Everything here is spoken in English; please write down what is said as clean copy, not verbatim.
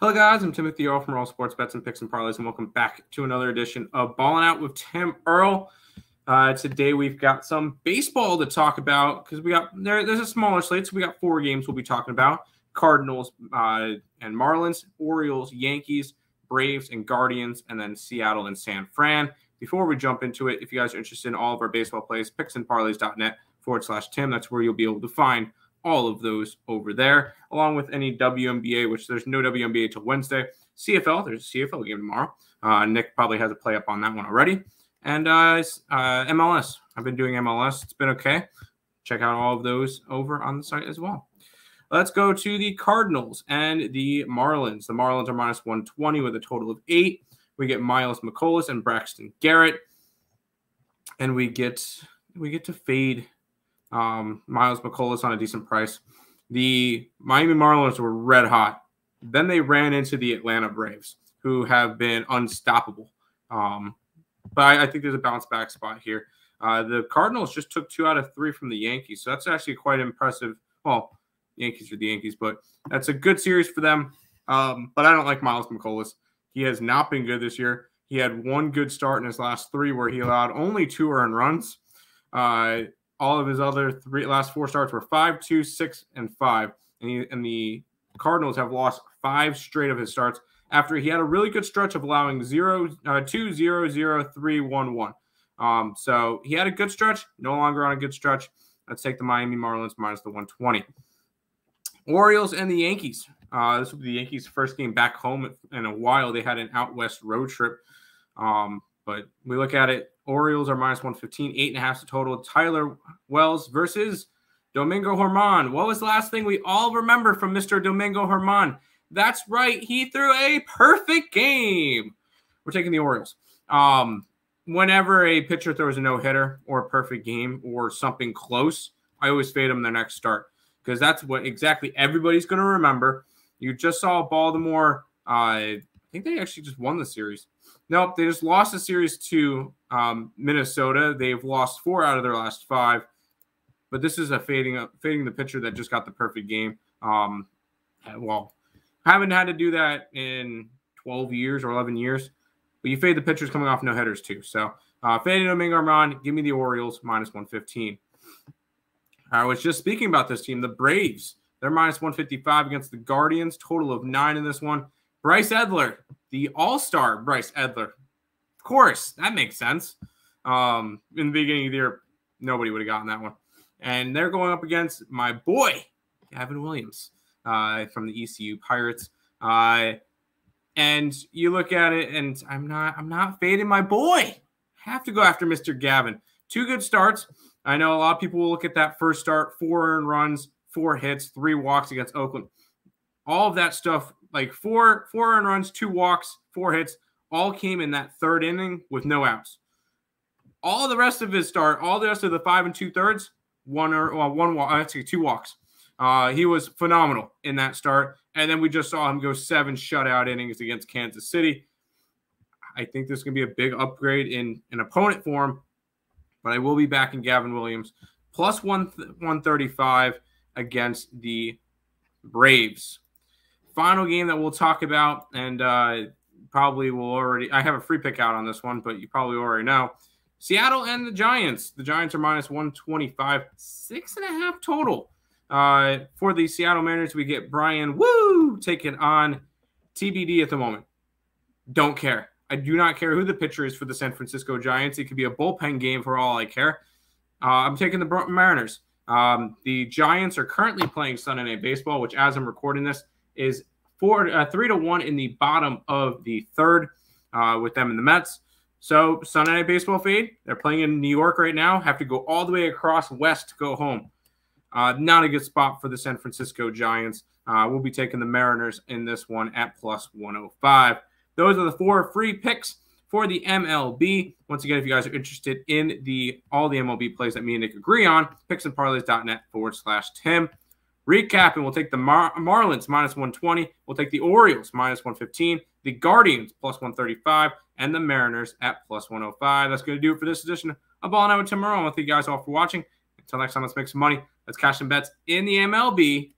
Hello guys, I'm Timothy Earl from Earl Sports Bets and Picks and Parlays, and welcome back to another edition of Ballin' Out with Tim Earl. Today we've got some baseball to talk about because there's a smaller slate, so we got 4 games we'll be talking about: Cardinals and Marlins, Orioles, Yankees, Braves, and Guardians, and then Seattle and San Fran. Before we jump into it, if you guys are interested in all of our baseball plays, picksandparlays.net/Tim. That's where you'll be able to find all of those over there, along with any WNBA, which there's no WNBA till Wednesday. CFL, there's a CFL game tomorrow. Nick probably has a play up on that one already. And MLS, I've been doing MLS. It's been okay. Check out all of those over on the site as well. Let's go to the Cardinals and the Marlins. The Marlins are minus 120 with a total of 8. We get Miles McCollum and Braxton Garrett. And we get to fade Miles McCollum on a decent price. The Miami Marlins were red hot. Then they ran into the Atlanta Braves, who have been unstoppable. But I think there's a bounce back spot here. The Cardinals just took 2 out of 3 from the Yankees, so that's actually quite impressive. Well, Yankees are the Yankees, but that's a good series for them. But I don't like Miles McCollum. He has not been good this year. He had 1 good start in his last 3 where he allowed only 2 earned runs. All of his other last 4 starts were 5, 2, 6, and 5. And the Cardinals have lost 5 straight of his starts after he had a really good stretch of allowing 2, 0, 0, 3, 1, 1. So he had a good stretch, no longer on a good stretch. Let's take the Miami Marlins minus the 120. Orioles and the Yankees. This will be the Yankees' first game back home in a while. They had an out west road trip. But we look at it. Orioles are minus 115, 8.5 to total. Tyler Wells versus Domingo Germán. What was the last thing we all remember from Mr. Domingo Germán? That's right. He threw a perfect game. We're taking the Orioles. Whenever a pitcher throws a no-hitter or a perfect game or something close, I always fade them their next start because that's what exactly everybody's going to remember. You just saw Baltimore. I think they actually just won the series. Nope, they just lost the series to Minnesota. They've lost 4 out of their last 5. But this is a fading the pitcher that just got the perfect game. Well, haven't had to do that in 12 years or 11 years. But you fade the pitchers coming off no-hitters too. So fading Domingo Germán, give me the Orioles minus 115. I was just speaking about this team, the Braves. They're minus 155 against the Guardians. Total of 9 in this one. Bryce Edler, the all-star Bryce Edler. Of course, that makes sense. In the beginning of the year, nobody would have gotten that one. And they're going up against my boy, Gavin Williams, from the ECU Pirates. And you look at it, and I'm not fading my boy. Have to go after Mr. Gavin. 2 good starts. I know a lot of people will look at that first start, 4 earned runs, 4 hits, 3 walks against Oakland. All of that stuff, like 4 earned runs, 2 walks, 4 hits, all came in that 3rd inning with no outs. All the rest of his start, all the rest of the 5 2/3, 2 walks. He was phenomenal in that start. And then we just saw him go 7 shutout innings against Kansas City. I think this is going to be a big upgrade in an opponent form, but I will be backing Gavin Williams plus 135 against the Braves. Final game that we'll talk about, and probably will already – I have a free pick out on this one, but you probably already know. Seattle and the Giants. The Giants are minus 125, 6.5 total. For the Seattle Mariners, we get Brian Woo taking on TBD at the moment. Don't care. I do not care who the pitcher is for the San Francisco Giants. It could be a bullpen game for all I care. I'm taking the Mariners. The Giants are currently playing Sunday Night Baseball, which as I'm recording this is 3-1 in the bottom of the 3rd with them and the Mets. So Sunday Night Baseball fade. They're playing in New York right now. Have to go all the way across west to go home. Not a good spot for the San Francisco Giants. We'll be taking the Mariners in this one at plus 105. Those are the 4 free picks for the MLB. Once again, if you guys are interested in all the MLB plays that me and Nick agree on, picksandparlays.net/Tim. Recapping, we'll take the Marlins minus 120. We'll take the Orioles minus 115. The Guardians plus 135. And the Mariners at plus 105. That's going to do it for this edition of Ballin' Out with Tim Earl. I want to thank you guys all for watching. Until next time, let's make some money. Let's cash some bets in the MLB.